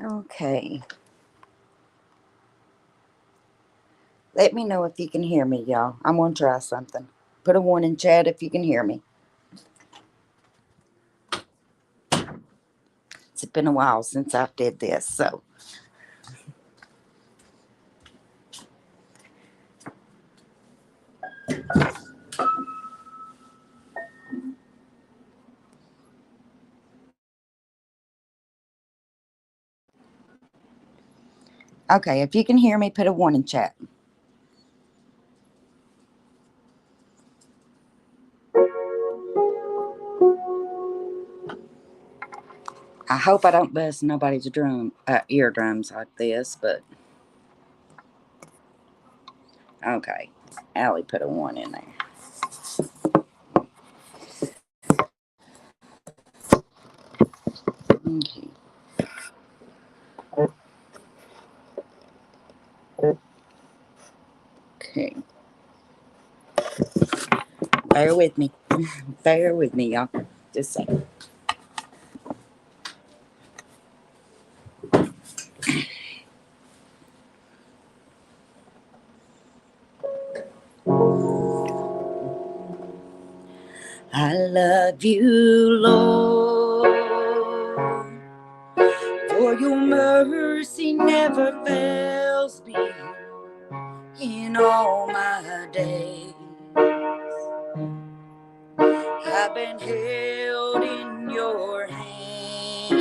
Okay. Let me know if you can hear me, y'all. I'm going to try something. Put a 1 in chat if you can hear me. It's been a while since I did this, so. Okay, if you can hear me, put a 1 in chat. I hope I don't bust nobody's eardrums like this, but okay. Allie put a 1 in there. Okay. Okay. Bear with me. Bear with me, y'all. Just a second. I love you, Lord, for your mercy never fails me in all my days. I've been held in your hands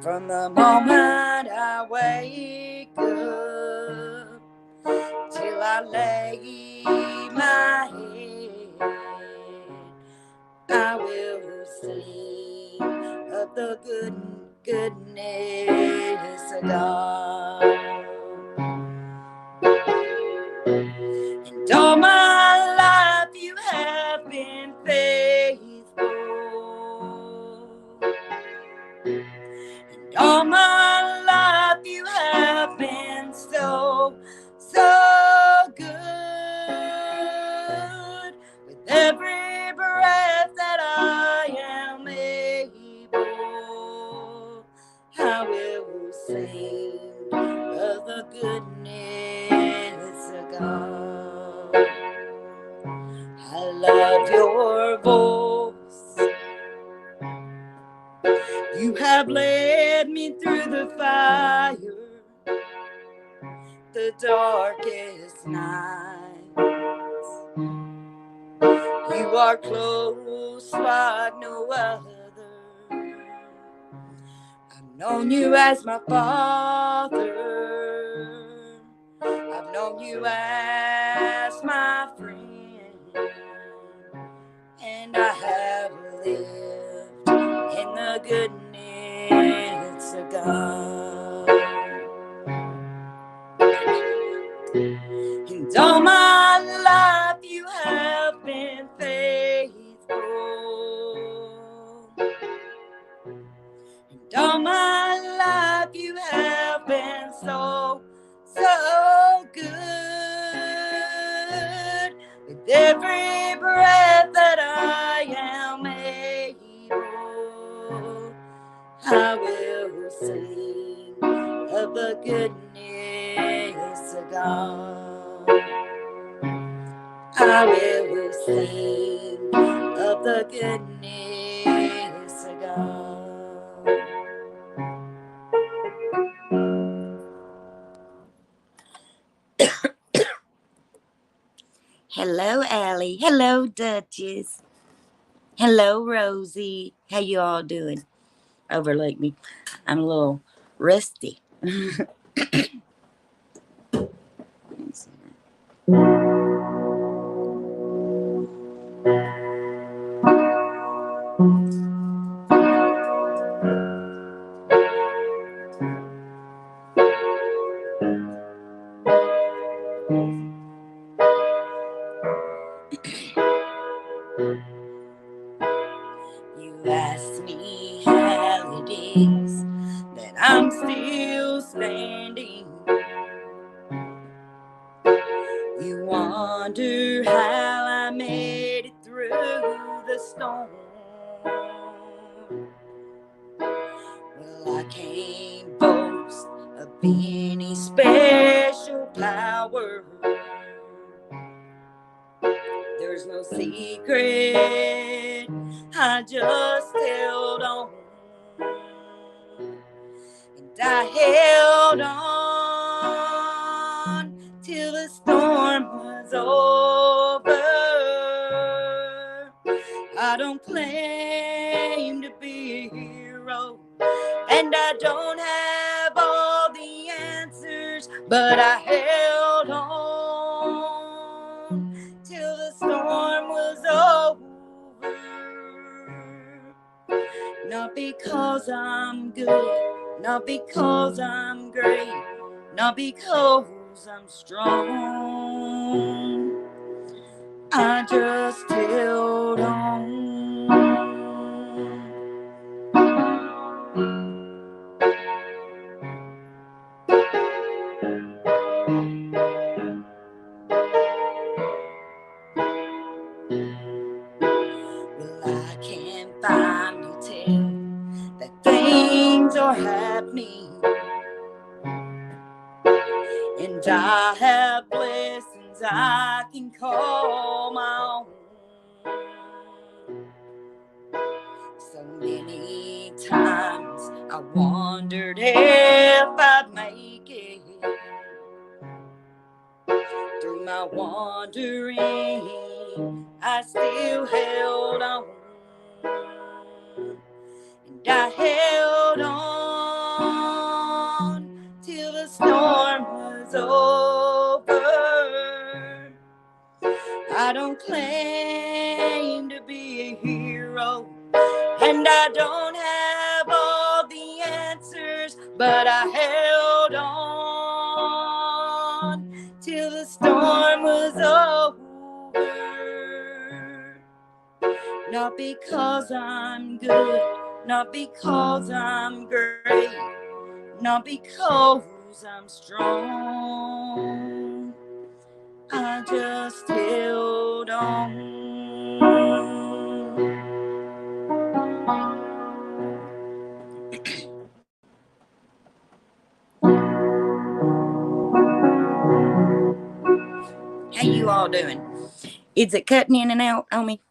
from the moment I wake up till I lay my head. I will sing of the goodness of God. And all my life you have been faithful. And all my life you have been so good. With every breath that I am able, I will sing of the goodness of God. I love your voice. You have led me through the fire, the darkest night. You are close like no other. I've known you as my father. I've known you as my friend. And I have lived in the goodness of God. And all my life you have been faithful. And all my life you have been so good. With every breath that I am able, I will sing of the goodness of God. I will sing of the goodness of God. Hello, Allie. Hello, Duchess. Hello, Rosie. How you all doing? Overlook me. I'm a little rusty. You asked me how it is that I'm still standing. You wonder how I made it through the storm. Well, I came special power. There's no secret, I just held on. And I held on till the storm was over. I don't claim to be a hero, and I don't have all the answers, but I held on till the storm was over. Not because I'm good, not because I'm great, not because I'm strong. I just held on. Well, I can't finally tell that things are happening, and I have blessings I can call my own. So many times I wondered if I'd make it. Through my wandering, I still held on. And I held on till the storm was over. I don't claim to be a hero, and I don't have all the answers, but I held on till the storm was over. Not because I'm good, not because I'm great, not because I'm strong. I just held on. How you all doing? Is it cutting in and out on me?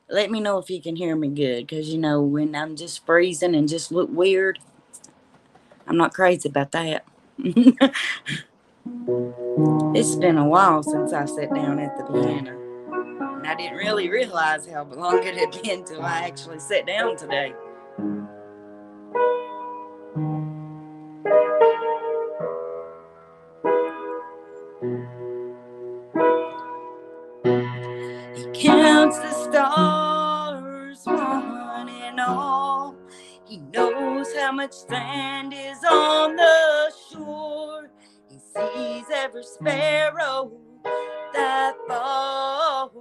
Let me know if you can hear me good, because you know when I'm just freezing and just look weird, I'm not crazy about that. It's been a while since I sat down at the piano, and I didn't really realize how long it had been till I actually sat down today. He counts the stars, one and all. He knows how much sand is on the shore. He sees every sparrow that falls.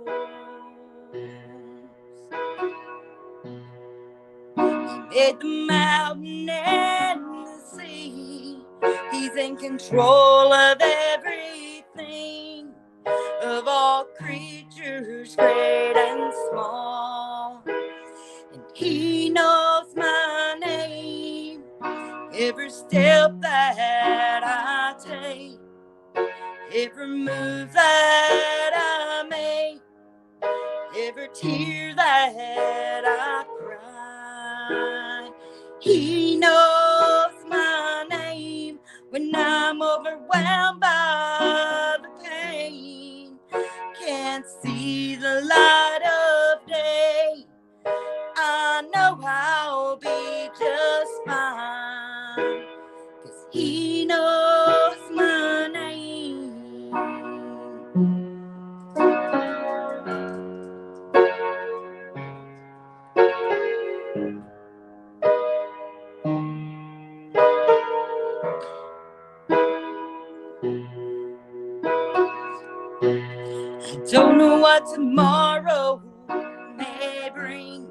He made the mountain and the sea. He's in control of everything, of all creatures great and small. And he knows my name, every step that I take, every move that I make, every tear that I cry. He knows my name when I'm overwhelmed by the pain, can't see the light of day. I know I'll be just fine, 'cause he knows my name. I don't know what tomorrow may bring,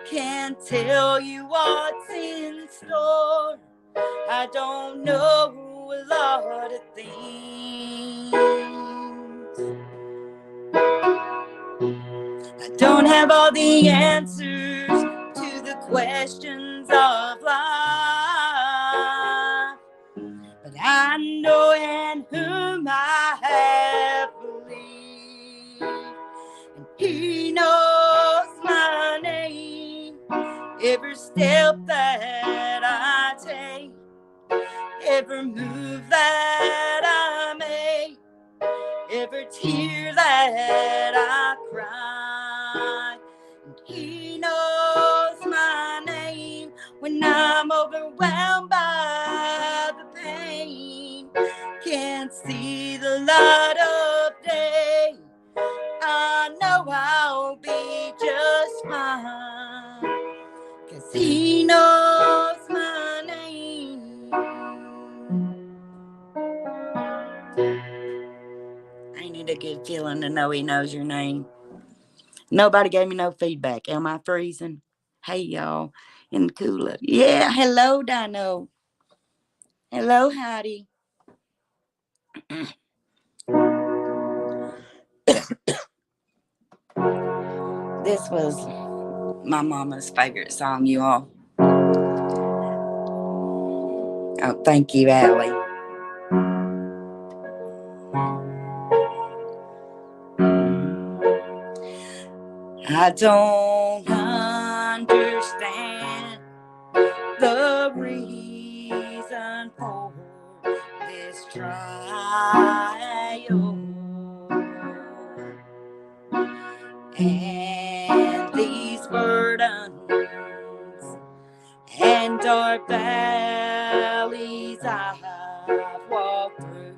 can't tell you what's in store. I don't know a lot of things. I don't have all the answers to the questions of life, I know in whom I have believed, and He knows my name. Every step that I take, every move that I make, every tear that I cry, and He knows my name. When I'm overwhelmed by the pain, can't see the light of day, I know I'll be just fine, 'cause He knows my name. Ain't it a good feeling to know He knows your name? Nobody gave me no feedback. Am I freezing? Hey, y'all, in the cooler. Yeah, hello, Dino. Hello, Heidi. This was my mama's favorite song, you all. Oh, thank you, Allie. I don't understand the reason for this trial and these burdens and dark valleys I've walked through.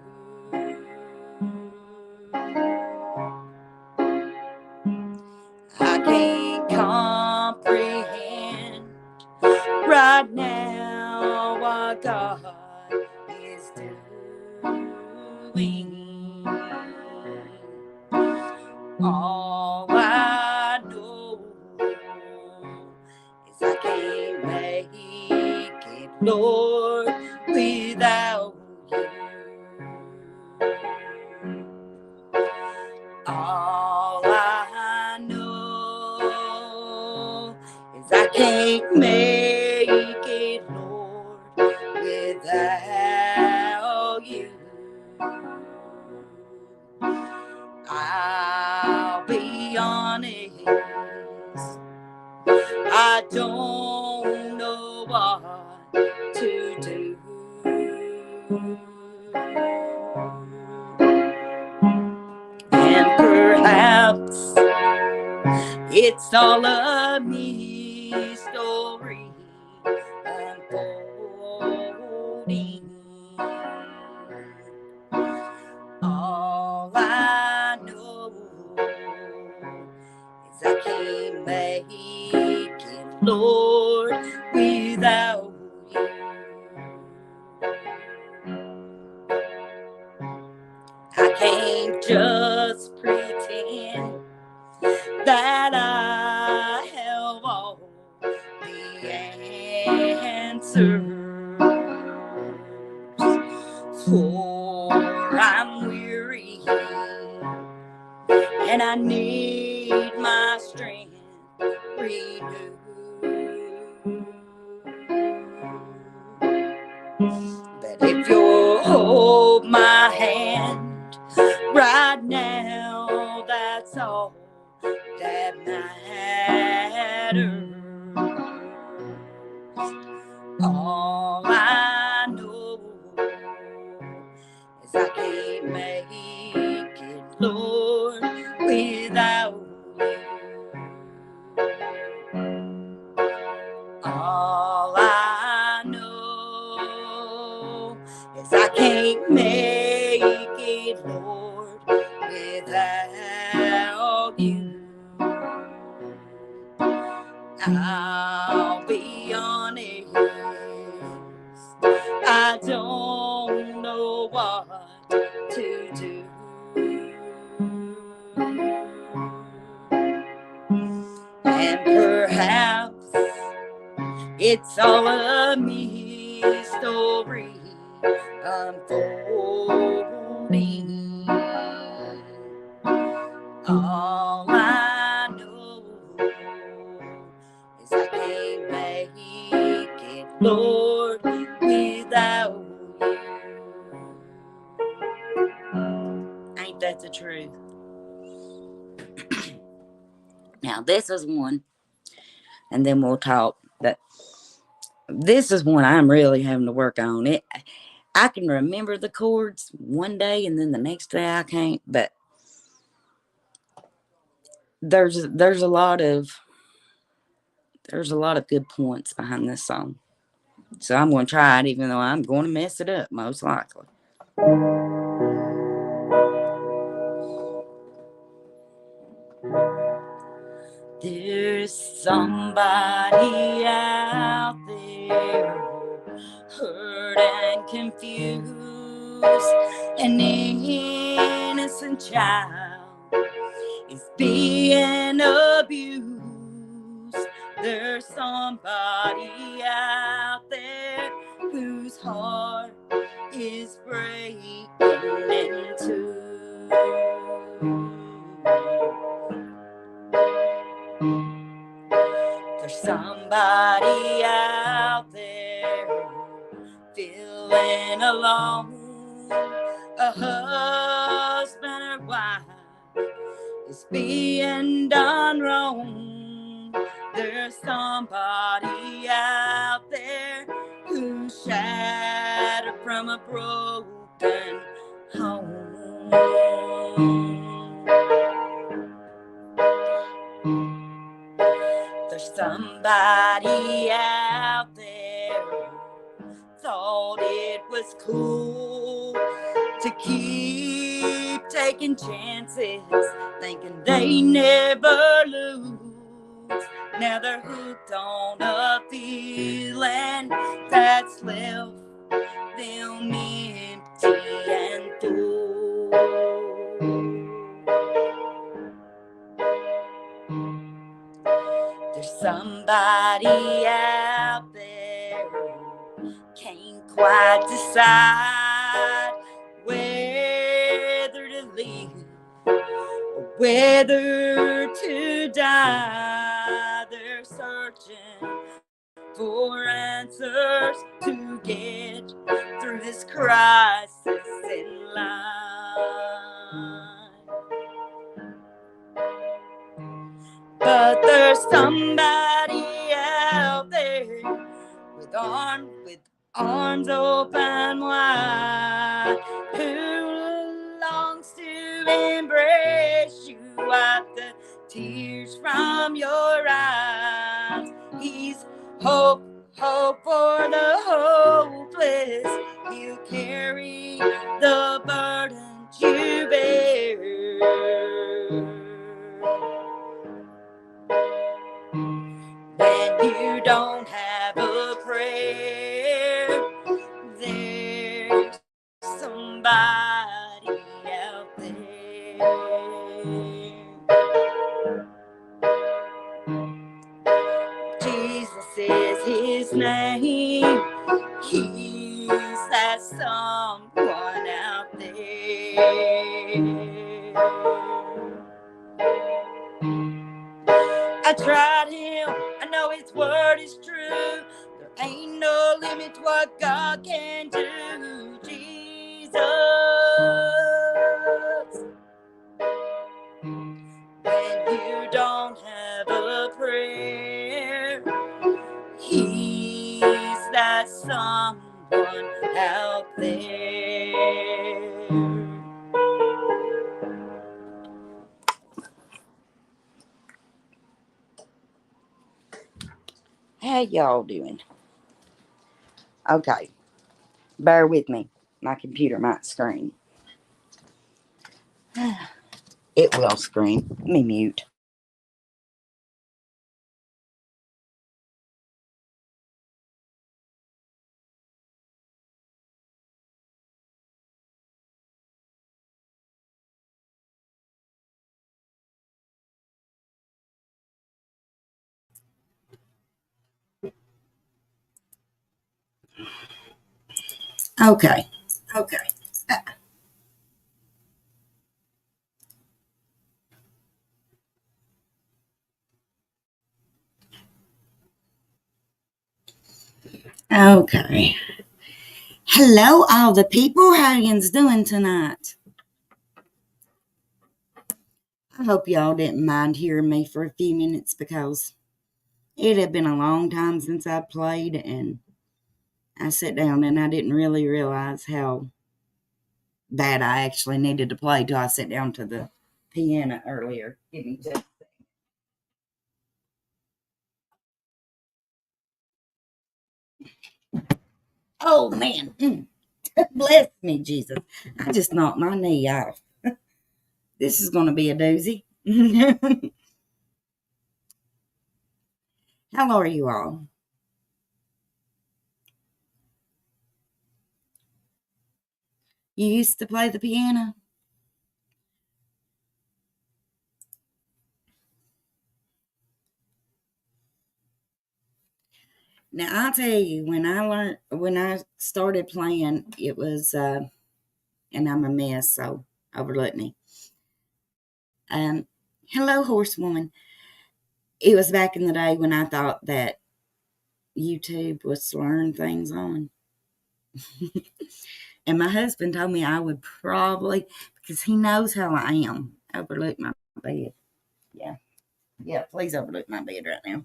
I can't comprehend right now what God is doing. All I know is I can't make it, Lord, without you. All I know is I can't make it, Lord, without you. I'll be honest, I don't know what to do. And perhaps it's all a mystery unfolding. All I know is I can't make it, Lord, without you. I can't just pretend that I have all the answers, for I'm weary and I need my strength renewed. But if you'll hold my hand right now, that's all that matters. All I know is I can't make it, Lord, without you. All I know is I can't make it, Lord, without you. I'll be honest, I don't know what to do. And perhaps it's all a mystery unfolding. All I know is I can't make it, Lord, without you. That's the truth. Now, this is one, and then we'll talk. This is one I'm really having to work on. I can remember the chords one day, and then the next day I can't. But there's a lot of good points behind this song. So I'm going to try it, even though I'm going to mess it up, most likely. There's somebody out there hurt and confused. An innocent child is being abused. There's somebody out there whose heart is breaking in two. There's somebody out there feeling alone. A husband or wife is being done wrong. There's somebody out there who's shattered from a broken home. There's somebody out there thought it was cool to keep taking chances, thinking they never lose. Now they're hooked on a feeling that's left them empty and full. There's somebody out there can't quite decide whether to live or whether to die. They're searching for answers to get through this crisis in life. But there's somebody out there with arms open wide, who longs to embrace you, wipe the tears from your eyes. He's hope for the hopeless. He'll carry the burdens you bear. When you don't have a prayer, there's somebody out there. Jesus is his name. He's that someone out there. I tried him, I know his word is true. There ain't no limit to what God can do. Jesus, when you don't have a prayer, he's that someone out there. How y'all doing? Okay, bear with me. My computer might scream. It will scream. Let me mute. Okay. Okay. Hello, all the people. How yous doing tonight? I hope y'all didn't mind hearing me for a few minutes because it had been a long time since I played, and I sat down and I didn't really realize how bad I actually needed to play till I sat down to the piano earlier. Give me just. Oh man, bless me, Jesus! I just knocked my knee off. This is going to be a doozy. How are you all? You used to play the piano? Now I'll tell you, when I started playing, it was, and I'm a mess, so overlook me. Um, Hello, horsewoman. It was back in the day when I thought that YouTube was to learn things on. And my husband told me I would probably, because he knows how I am, overlook my bed. Yeah. Yeah, please overlook my bed right now.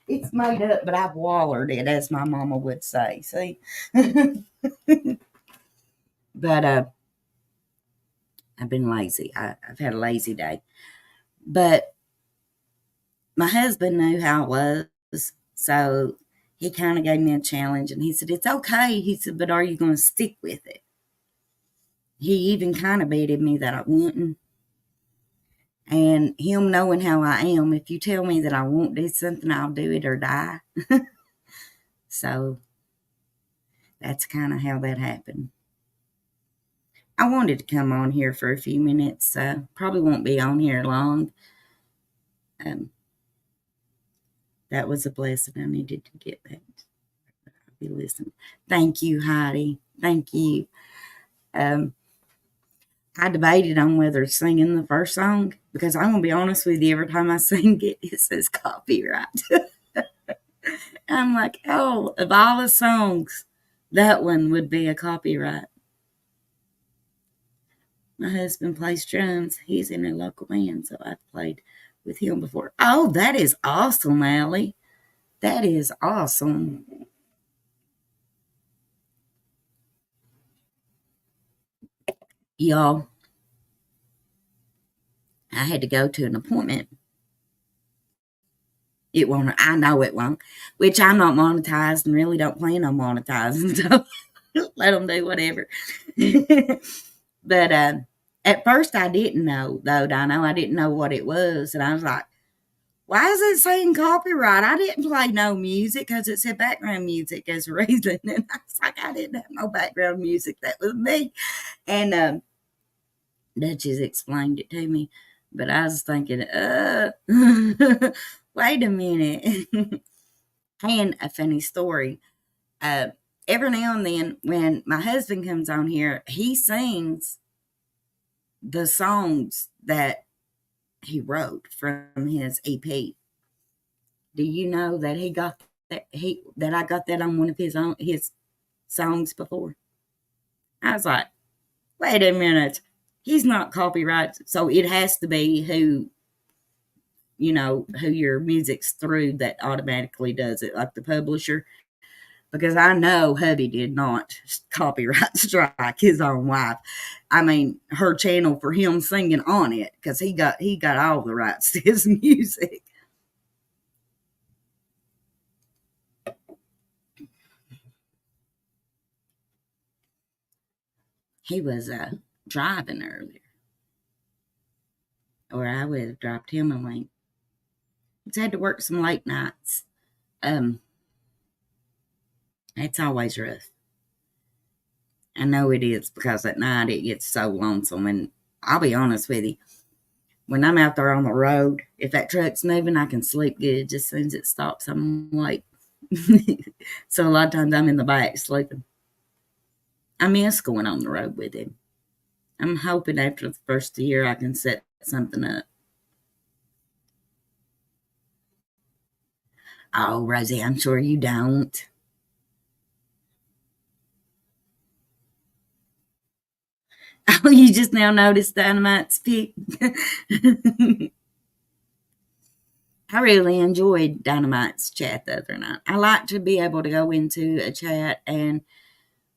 It's made up, but I've wallered it, as my mama would say. See? But I've been lazy. I've had a lazy day. But my husband knew how it was. So he kind of gave me a challenge and he said, "It's okay." He said, "But are you going to stick with it?" He even kind of baited me that I wouldn't. And him knowing how I am, if you tell me that I won't do something, I'll do it or die. So that's kind of how that happened. I wanted to come on here for a few minutes. Probably won't be on here long. Um, that was a blessing. I needed to get that. I'll be listening. Thank you, Heidi. Thank you. Um, I debated on whether singing the first song because I'm gonna be honest with you. Every time I sing it, it says copyright. I'm like, oh, of all the songs, that one would be a copyright. My husband plays drums. He's in a local band, so I've played with him before. Oh, that is awesome, Allie. That is awesome. Y'all, I had to go to an appointment. It won't, I know it won't, which I'm not monetized and really don't plan on monetizing. So let them do whatever. But at first I didn't know, though, Dino. I didn't know what it was. And I was like, why is it saying copyright? I didn't play no music because it said background music as a reason. And I was like, I didn't have no background music. That was me. And Duchess explained it to me. But I was thinking, wait a minute. And a funny story. Uh, every now and then, when my husband comes on here, he sings the songs that he wrote from his EP. Do you know that he got that I got that on one of his songs before? I was like, wait a minute, he's not copyright, so it has to be who your music's through that automatically does it, like the publisher. Because I know hubby did not copyright strike his own wife. I mean, her channel for him singing on it, because he got all the rights to his music. He was driving earlier, or I would have dropped him a link. He's had to work some late nights. Um, it's always rough. I know it is because at night it gets so lonesome. And I'll be honest with you, when I'm out there on the road, if that truck's moving, I can sleep good. Just as soon as it stops, I'm awake. So a lot of times I'm in the back sleeping. I miss going on the road with him. I'm hoping after the first year I can set something up. Oh, Rosie, I'm sure you don't. Oh, you just now noticed Dynamite's pic? I really enjoyed Dynamite's chat the other night. I like to be able to go into a chat and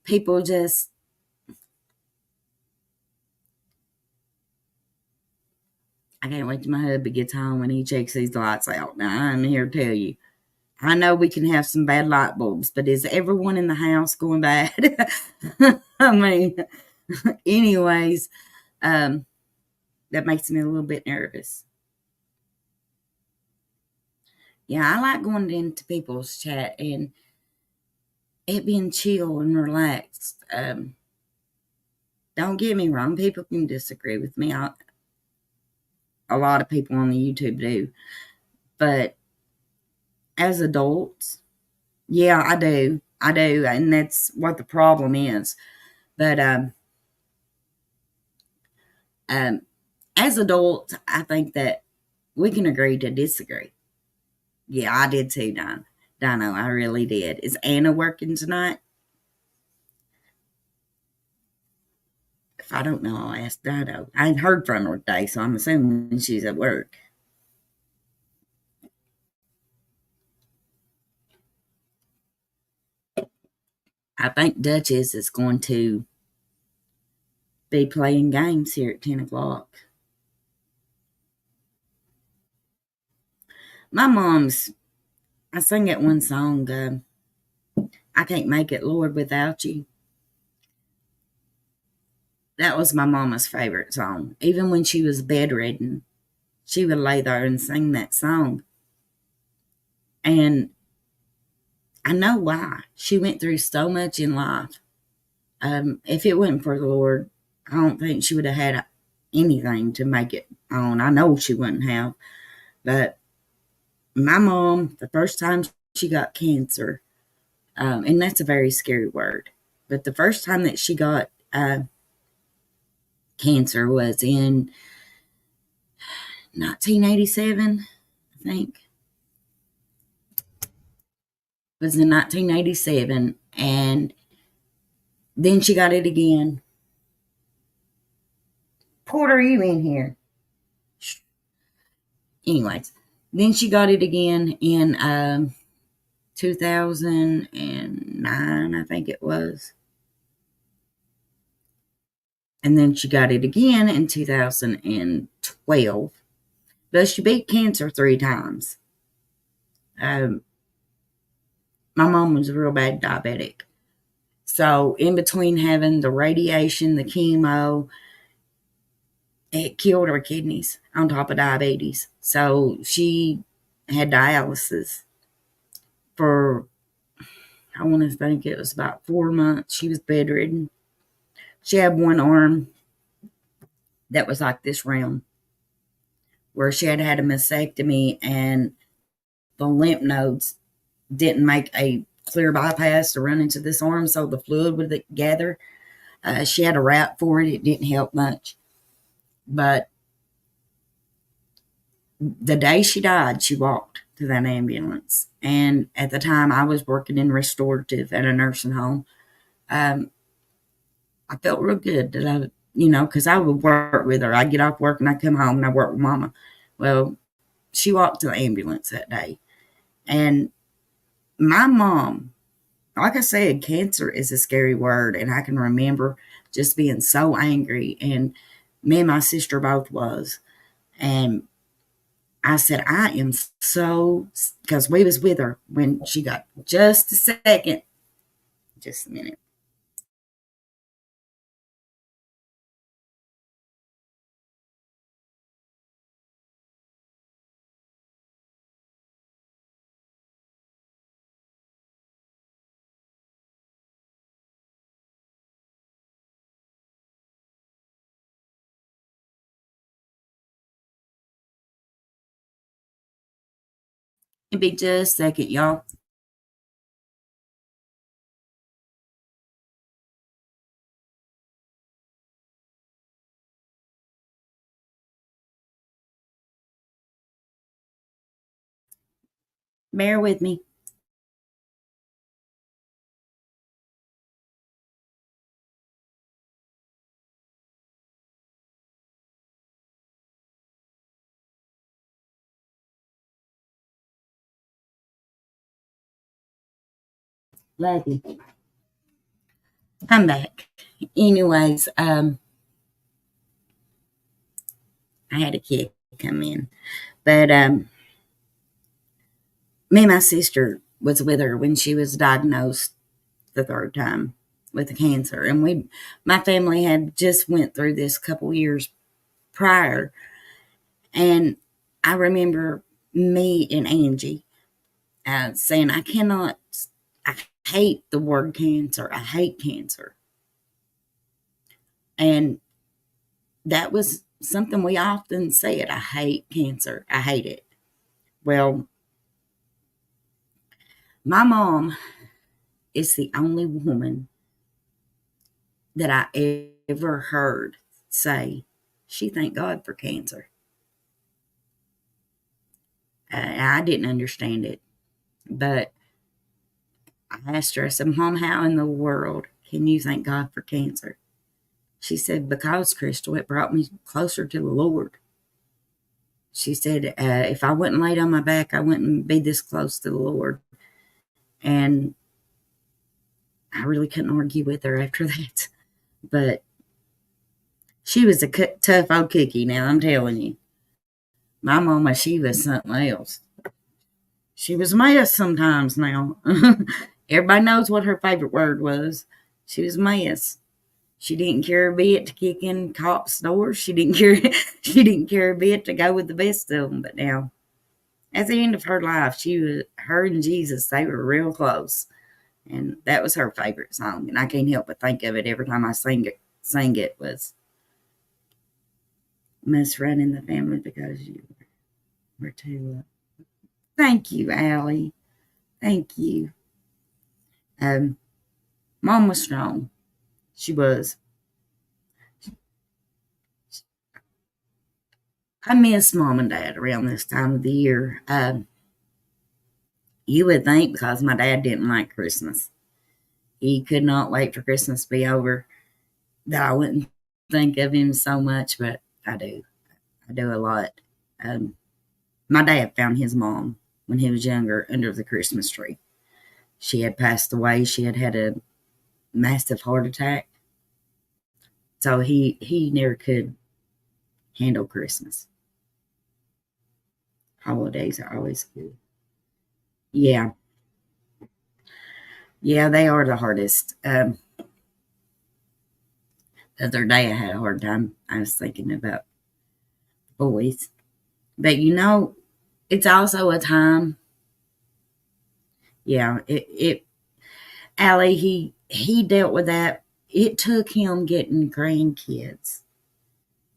people just, I can't wait till my hubby gets home and he checks these lights out. Now, I'm here to tell you, I know we can have some bad light bulbs, but is everyone in the house going bad? I mean, anyways, um, that makes me a little bit nervous. Yeah, I like going into people's chat and it being chill and relaxed. Don't get me wrong, people can disagree with me. A lot of people on the YouTube do, but as adults, yeah, I do, and that's what the problem is. But um, as adults, I think that we can agree to disagree. Yeah, I did too, Dino. I really did. Is Anna working tonight? If I don't know, I'll ask Dino. I ain't heard from her today, so I'm assuming she's at work. I think Duchess is going to be playing games here at 10 o'clock. My mom's, I sing that one song, I Can't Make It, Lord, Without You. That was my mama's favorite song. Even when she was bedridden, she would lay there and sing that song. And I know why. She went through so much in life. If it wasn't for the Lord, I don't think she would have had anything to make it on. I know she wouldn't have. But my mom, the first time she got cancer, and that's a very scary word, but the first time that she got cancer was in 1987, I think. It was in 1987, and then she got it again. Porter, you in here? Anyways, then she got it again in 2009, I think it was. And then she got it again in 2012. But she beat cancer 3 times. Um, my mom was a real bad diabetic. So, in between having the radiation, the chemo, it killed her kidneys on top of diabetes. So, she had dialysis for, I want to think it was about 4 months. She was bedridden. She had one arm that was like this round, where she had had a mastectomy and the lymph nodes didn't make a clear bypass to run into this arm, so the fluid would gather. She had a wrap for it. It didn't help much. But the day she died, she walked to that ambulance. And at the time, I was working in restorative at a nursing home. Um, I felt real good that because I would work with her. I'd get off work and I'd come home and I'd work with Mama. Well, she walked to the ambulance that day. And my mom, like I said, cancer is a scary word. And I can remember just being so angry. And me and my sister both was. And I said, I am so, because we was with her when she got, just a second, just a minute. It'll be just a second, y'all. Bear with me. Lucky. I'm back. Anyways, I had a kid come in. But me and my sister was with her when she was diagnosed the third time with a cancer. And my family had just went through this a couple years prior. And I remember me and Angie saying, I hate the word cancer. I hate cancer. And that was something we often said. I hate cancer. I hate it. Well, my mom is the only woman that I ever heard say she thanked God for cancer. I didn't understand it, but I asked her, I said, Mom, how in the world can you thank God for cancer? She said, because, Crystal, it brought me closer to the Lord. She said, if I wouldn't laid on my back, I wouldn't be this close to the Lord. And I really couldn't argue with her after that. But she was a tough old cookie, now I'm telling you. My mama, she was something else. She was a mess sometimes now. Everybody knows what her favorite word was. She was a mess. She didn't care a bit to kick in cops' doors. She didn't care. She didn't care a bit to go with the best of them. But now, at the end of her life, her and Jesus, they were real close, and that was her favorite song. And I can't help but think of it every time I sing it. Sing it was "Must Run in the Family because you were too." Thank you, Allie. Thank you. Mom was strong. She was. I miss Mom and Dad around this time of the year. You would think because my dad didn't like Christmas. He could not wait for Christmas to be over that I wouldn't think of him so much, but I do. I do a lot. My dad found his mom when he was younger under the Christmas tree. She had passed away. She had had a massive heart attack. So he never could handle Christmas. Holidays are always good. Yeah. Yeah, they are the hardest. The other day I had a hard time. I was thinking about boys. But it's also a time. Yeah, Allie, he dealt with that. It took him getting grandkids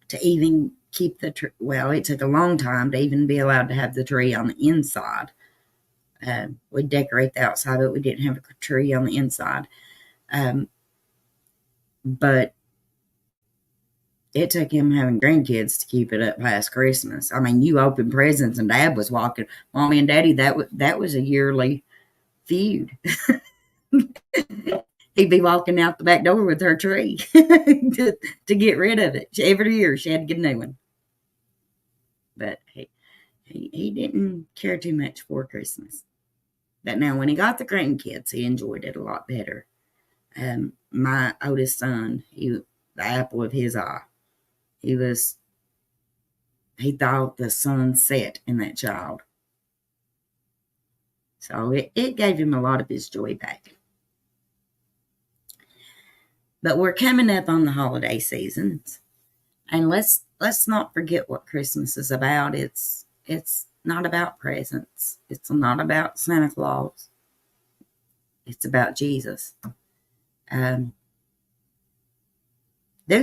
to even keep the tree. Well, it took a long time to even be allowed to have the tree on the inside. We'd decorate the outside, but we didn't have a tree on the inside. But it took him having grandkids to keep it up past Christmas. I mean, you opened presents and Dad was walking. Mommy and Daddy, that was a yearly feud. He'd be walking out the back door with her tree to get rid of it. Every year she had to get a new one. But he didn't care too much for Christmas. But now when he got the grandkids, he enjoyed it a lot better. My oldest son, the apple of his eye. He thought the sun set in that child. So it gave him a lot of his joy back. But we're coming up on the holiday seasons, and let's not forget what Christmas is about. It's not about presents. It's not about Santa Claus. It's about Jesus. Do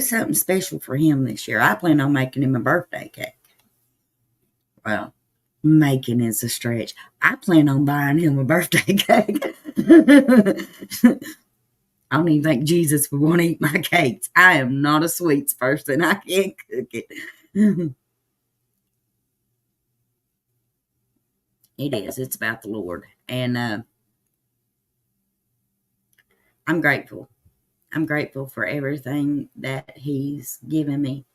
something special for him this year. I plan on making him a birthday cake. Well, making is a stretch. I plan on buying him a birthday cake. I don't even think Jesus would want to eat my cakes. I am not a sweets person. I can't cook it. It is. It's about the Lord. And I'm grateful. I'm grateful for everything that He's given me.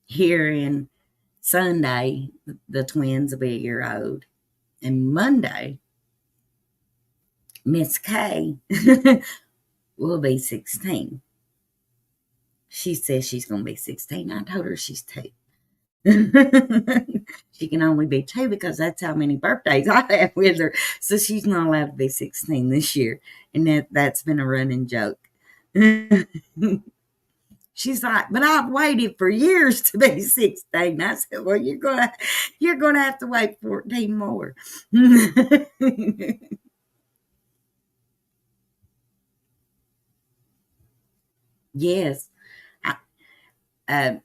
Here in Sunday, the twins will be a year old. And Monday, Miss Kay will be 16. She says she's going to be 16. I told her she's 2. She can only be 2 because that's how many birthdays I have with her. So she's not allowed to be 16 this year. And that's been a running joke. She's like, but I've waited for years to be 16. I said, well, you're gonna have to wait 14 more. Yes. I,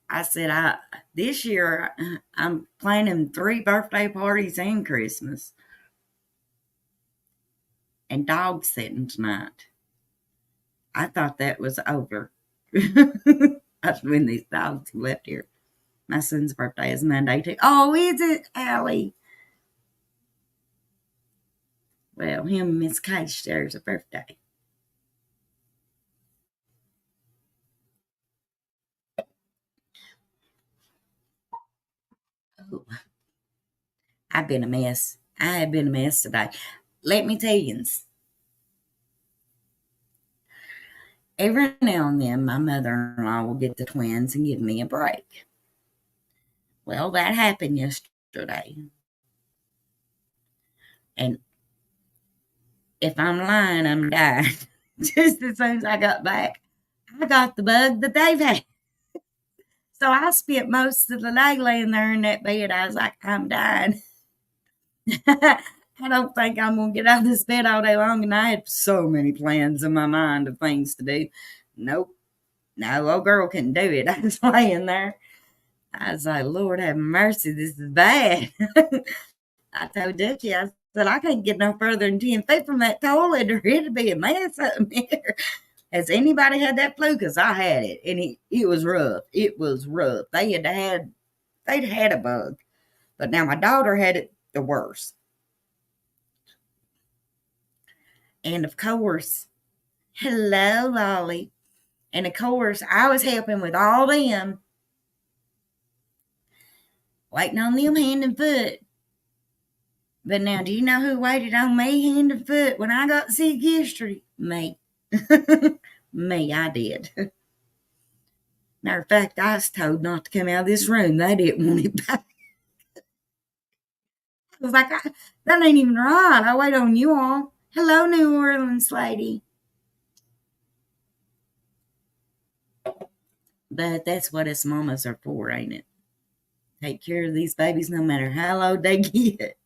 I said, this year I'm planning 3 birthday parties and Christmas and dog sitting tonight. I thought that was over. That's when these dogs left here. My son's birthday is Monday too. Oh, is it, Allie? Well, him and Miss Kay shares a birthday. Oh, I've been a mess. I have been a mess today. Let me tell you, every now and then my mother-in-law will get the twins and give me a break. Well, that happened yesterday. And if I'm lying, I'm dying. Just as soon as I got back, I got the bug that they've had. So I spent most of the day laying there in that bed. I was like, I'm dying. I don't think I'm going to get out of this bed all day long. And I had so many plans in my mind of things to do. Nope. No, old girl couldn't do it. I was laying there. I was like, Lord have mercy, this is bad. I told Dutchie, I said, I can't get no further than 10 feet from that toilet or it'd be a mess up here. Has anybody had that flu? Because I had it, and it was rough. It was rough. They'd had a bug, but now my daughter had it the worst. And of course, hello, Lolly. And of course, I was helping with all them, waiting on them hand and foot. But now, do you know who waited on me hand and foot when I got sick yesterday? Me. Me, I did. Matter of fact, I was told not to come out of this room. They didn't want it back. I was like, that ain't even right. I wait on you all. Hello, New Orleans lady. But that's what us mamas are for, ain't it? Take care of these babies no matter how old they get.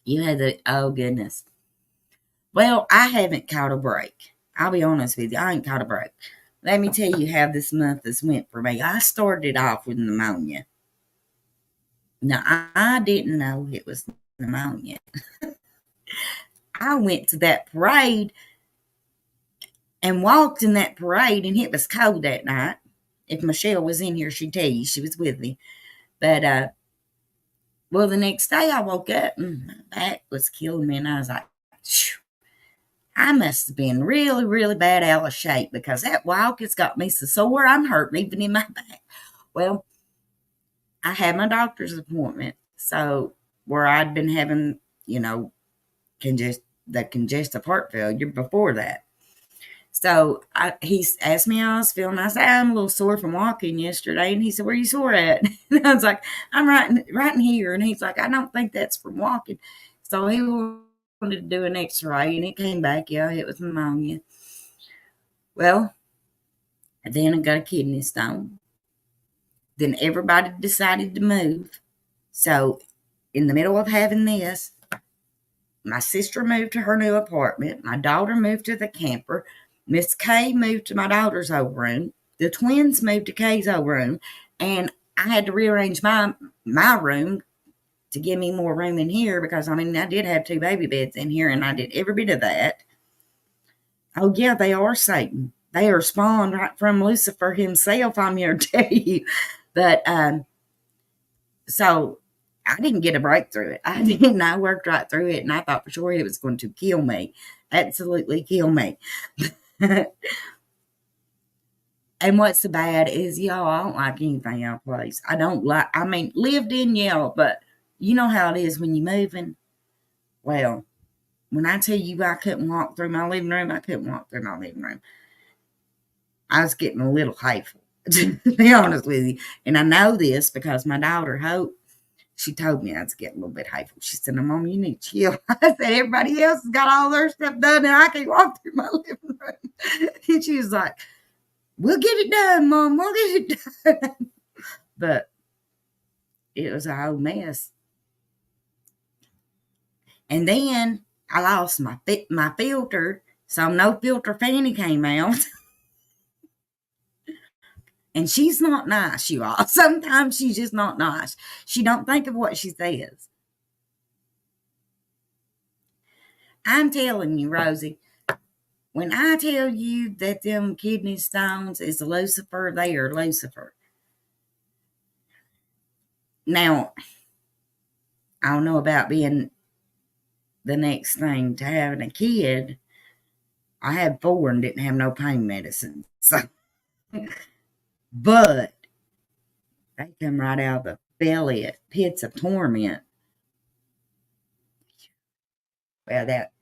You had oh goodness. Well, I haven't caught a break. I'll be honest with you, I ain't caught a break. Let me tell you how this month has went for me. I started off with pneumonia. Now, I didn't know it was pneumonia. I went to that parade and walked in that parade, and it was cold that night. If Michelle was in here, she'd tell you she was with me. But, well, the next day I woke up and my back was killing me, and I was like, phew, I must have been really, really bad out of shape because that walk has got me so sore I'm hurting even in my back. Well, I had my doctor's appointment, so where I'd been having, the congestive heart failure before that. So he asked me how I was feeling. I said, I'm a little sore from walking yesterday. And he said, where are you sore at? And I was like, I'm right in here. And he's like, I don't think that's from walking. So he wanted to do an x-ray, and it came back. Yeah, it was pneumonia. Well, then I got a kidney stone. Then everybody decided to move. So in the middle of having this, my sister moved to her new apartment. My daughter moved to the camper. Miss Kay moved to my daughter's old room. The twins moved to Kay's old room. And I had to rearrange my room to give me more room in here because, I did have 2 baby beds in here, and I did every bit of that. Oh, yeah, they are Satan. They are spawned right from Lucifer himself, I'm here to tell you. But, so I didn't get a breakthrough it. I didn't. I worked right through it, and I thought for sure it was going to kill me. Absolutely kill me. And what's so bad is, y'all, I don't like anything out of place. I don't like, lived in, yeah, but you know how it is when you're moving. Well, When I tell you I couldn't walk through my living room, I couldn't walk through my living room. I was getting a little hateful, to be honest with you. And I know this because my daughter, Hope, she told me I was getting a little bit hateful. She said, "No, Mom, you need to chill." I said, "Everybody else has got all their stuff done and I can't walk through my living room." And she was like, "We'll get it done, Mom. We'll get it done." But it was a whole mess. And then I lost my filter. So no filter Fanny came out. And she's not nice, you all. Sometimes she's just not nice. She don't think of what she says. I'm telling you, Rosie, when I tell you that them kidney stones is Lucifer, they are Lucifer. Now, I don't know about being the next thing to having a kid. I had 4 and didn't have no pain medicine. So, but they come right out of the belly at pits of torment. Well, that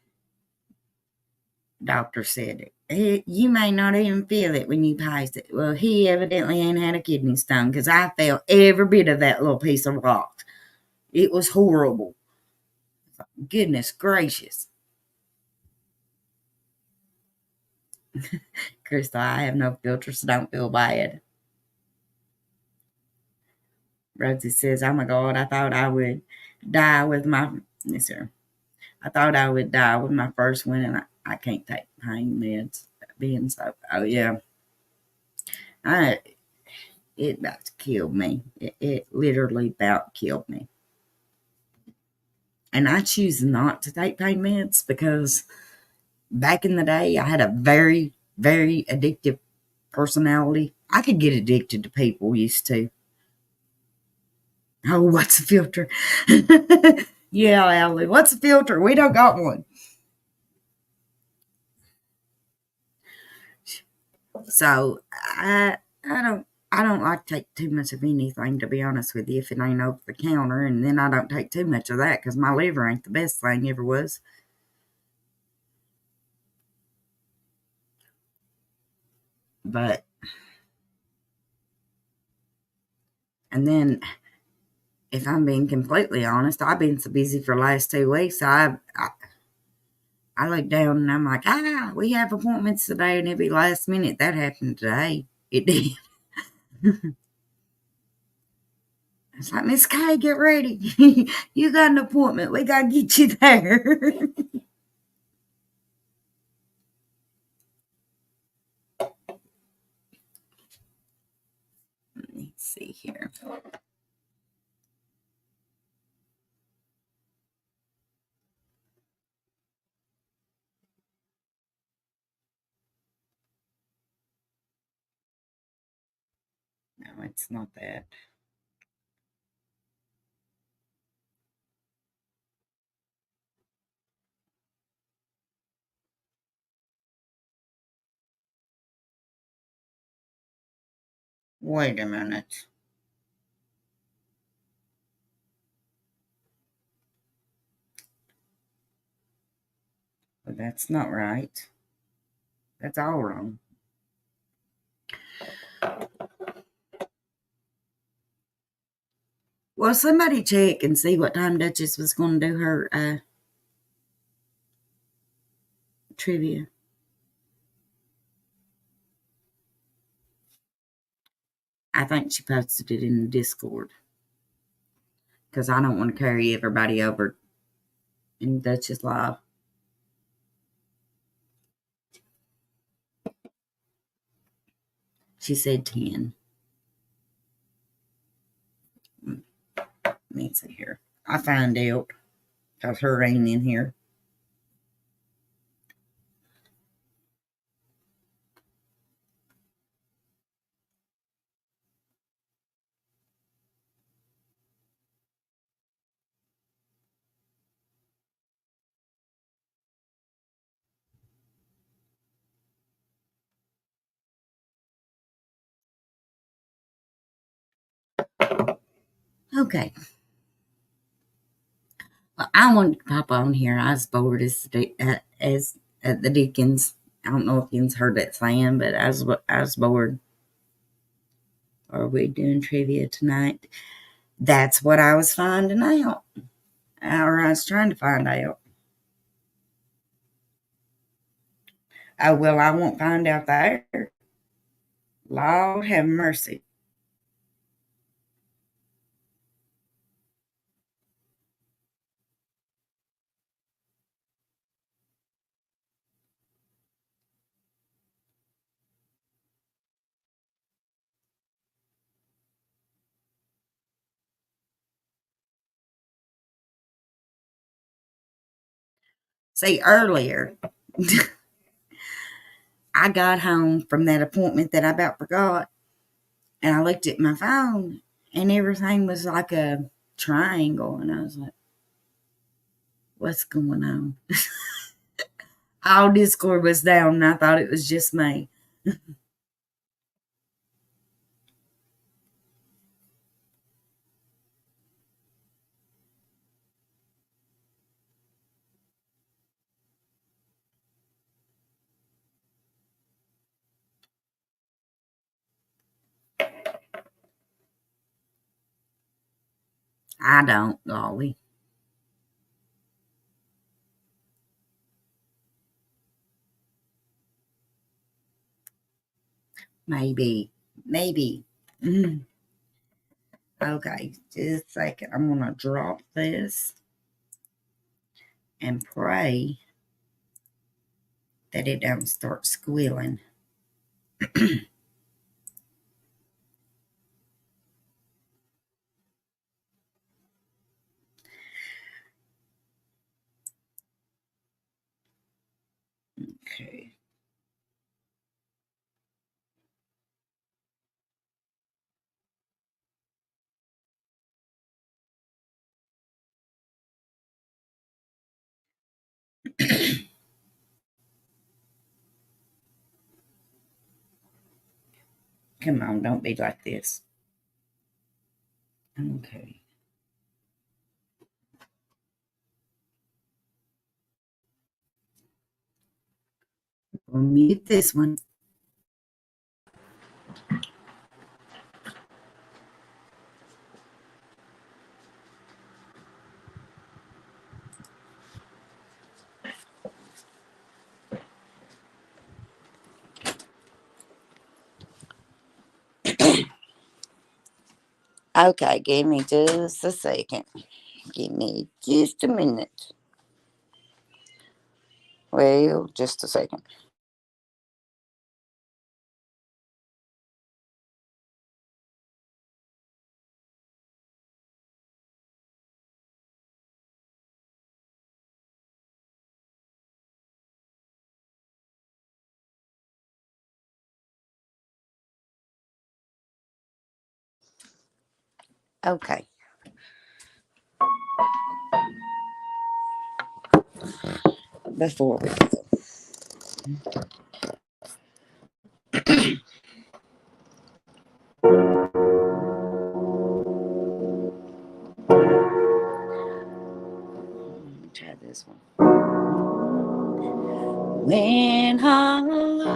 doctor said, "You may not even feel it when you pass it." Well, he evidently ain't had a kidney stone because I felt every bit of that little piece of rock. It was horrible. Goodness gracious. Crystal, I have no filter, so don't feel bad. Rosie says, "Oh my God, I thought I would die with my," yes, sir. "I thought I would die with my first one, and I can't take pain meds." Being so, oh yeah. It about killed me. It literally about killed me. And I choose not to take pain meds because back in the day, I had a very, very addictive personality. I could get addicted to people used to. Oh, what's a filter? Yeah, Allie, what's a filter? We don't got one. So I don't like to take too much of anything, to be honest with you, if it ain't over the counter. And then I don't take too much of that because my liver ain't the best thing ever was. But, and then if I'm being completely honest, I've been so busy for the last 2 weeks. I look down and I'm like, we have appointments today, and it'd be last minute. That happened today. It did. It's like, "Miss Kay, get ready. You got an appointment. We got to get you there." Let's see here. No, it's not that. Wait a minute. Well, that's not right. That's all wrong. Well, somebody check and see what time Duchess was going to do her trivia. I think she posted it in the Discord because I don't want to carry everybody over in Duchess Live. She said 10. Let me see here. I find out because her ain't in here. Okay. Well, I wanted to pop on here. I was bored as at the Dickens. I don't know if you've heard that saying, but I was bored. Are we doing trivia tonight? That's what I was finding out, or I was trying to find out. Oh, well, I won't find out there. Lord have mercy. See, earlier, I got home from that appointment that I about forgot, and I looked at my phone, and everything was like a triangle, and I was like, what's going on? All Discord was down, and I thought it was just me. I don't, golly. Maybe. Maybe. Mm. Okay, just a second. I'm going to drop this and pray that it don't start squealing. Okay. Come on, don't be like this. Okay. We'll mute this one. Okay, give me just a second. Give me just a minute. Well, just a second. Okay. Before we go. Try this one. When I look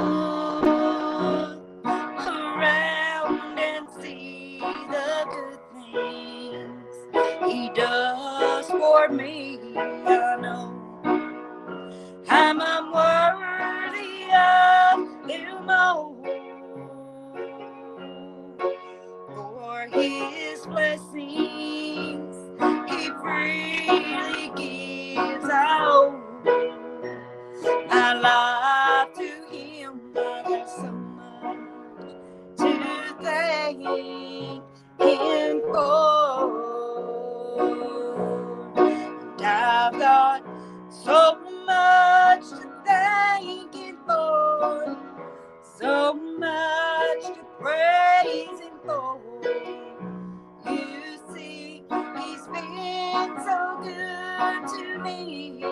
around and see the good things He does for me, I know I'm unworthy of Him all. For His blessings He freely gives out. My life to Him, I got so much to thank Him for. And I've got so much to thank Him for, so much to praise Him for. You see, He's been so good to me.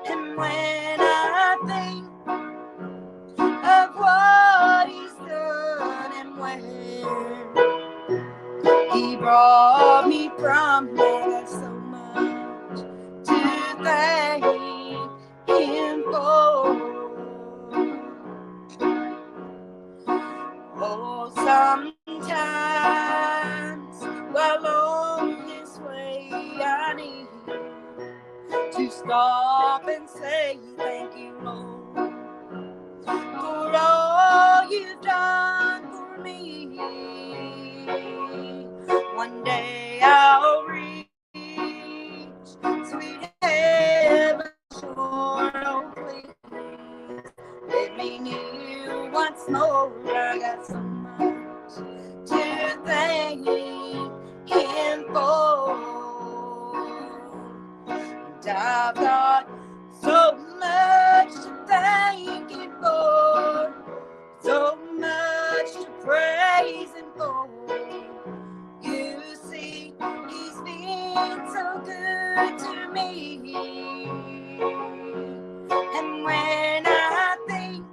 And when I think of what He's done and where He brought me from, I got One day I'll reach sweet heaven shore. Oh, please let me near once more. I got so much to thank Him for. And I've got so much to thank Him for, so much to praise Him for. You see, He's been so good to me. And when I think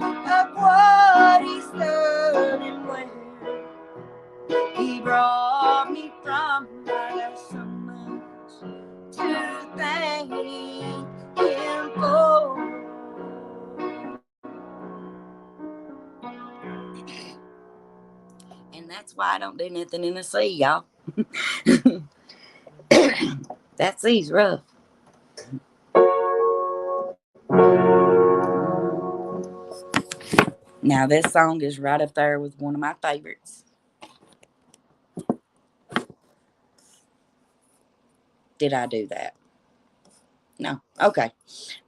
of what He's done and where He brought me from, I got so much to thank Him for. And that's why I don't do nothing in the sea, y'all. That sea's rough. Now, this song is right up there with one of my favorites. Did I do that? No. Okay.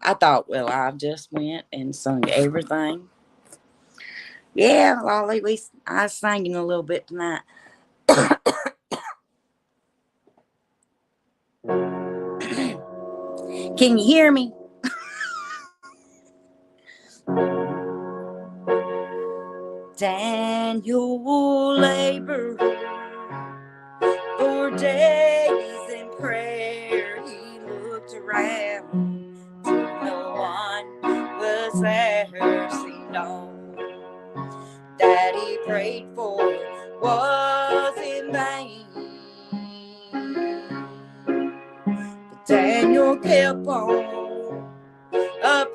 I thought, well, I just went and sung everything. Yeah, Lolly, I was singing a little bit tonight. Can you hear me? Daniel labored for days in prayer. He looked around till no one was there. Seemed all that he prayed for was in vain. But Daniel kept on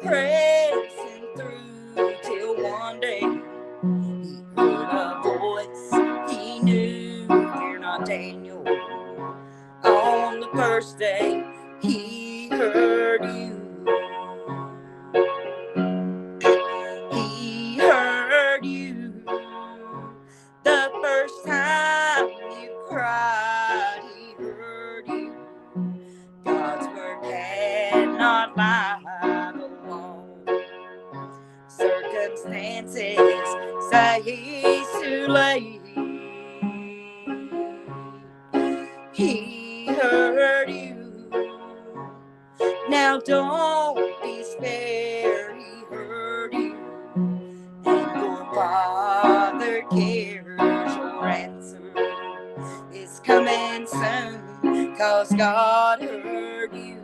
pressing through till one day he heard a voice he knew. Fear not, Daniel. On the first day he heard you. He heard you the first time you cried. He heard you. God's word cannot lie. Circumstances say he's too late. He heard you. Now don't despair. He heard you. And your Father cares. Your answer is coming soon, 'cause God heard you.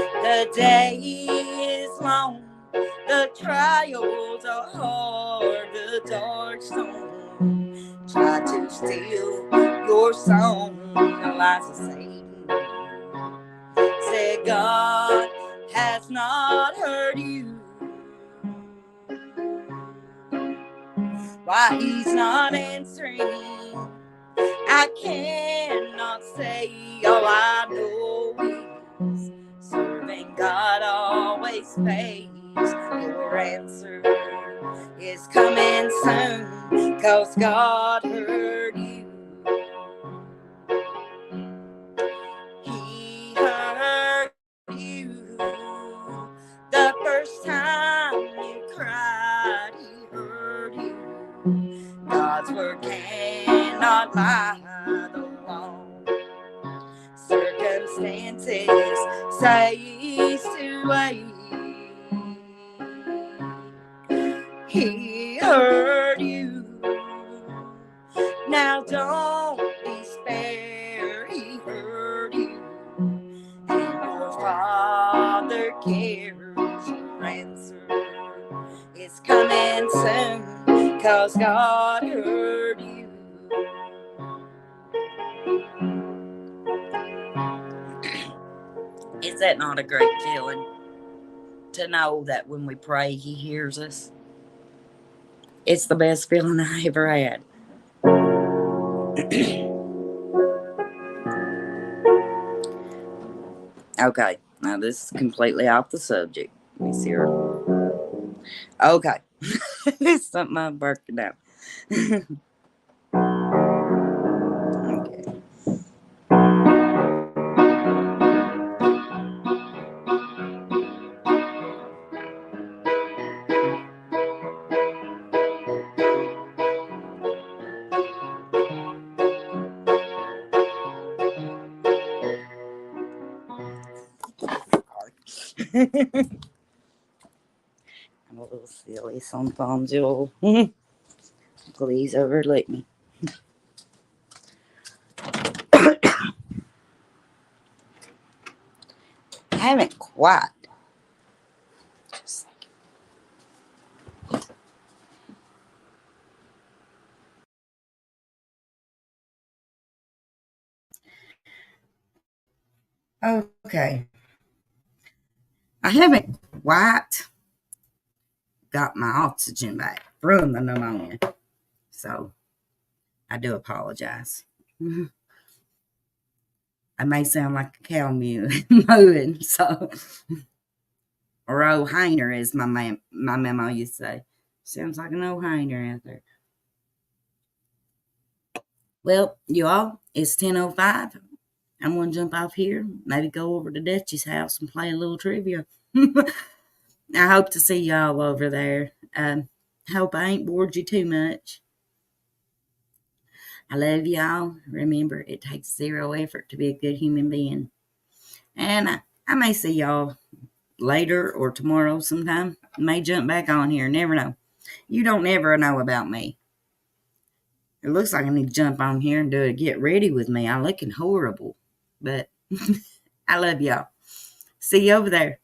The day is long, the trials are hard, the dark storm try to steal your song. Eliza Satan said God has not heard you. Why He's not answering, I cannot say. All I know is serving God always pays. Your answer is coming soon, 'cause God heard you. He heard you the first time you cried. He heard you. God's word cannot lie. The long circumstances say he's too late. He heard you. Now don't despair. He heard you. And your Father cares. Your answer is coming soon, 'cause God heard you. Is that not a great feeling? To know that when we pray, He hears us. It's the best feeling I ever had. Okay, now this is completely off the subject. Let me see her. Okay. It's something I'm working out. Okay. I'm a little silly sometimes, y'all. Please overlook me. I haven't quite. Just okay. I haven't quite got my oxygen back from the pneumonia. So I do apologize. I may sound like a cow mooing, so or old Hainer, as my memo used to say. Sounds like an old Hainer out there. Well, you all, it's 10:05. I'm gonna jump off here, maybe go over to Dutch's house and play a little trivia. I hope to see y'all over there. Hope I ain't bored you too much. I love y'all. Remember, it takes zero effort to be a good human being. And I may see y'all later or tomorrow sometime. May jump back on here. Never know. You don't ever know about me. It looks like I need to jump on here and do a get ready with me. I'm looking horrible. But I love y'all. See you over there.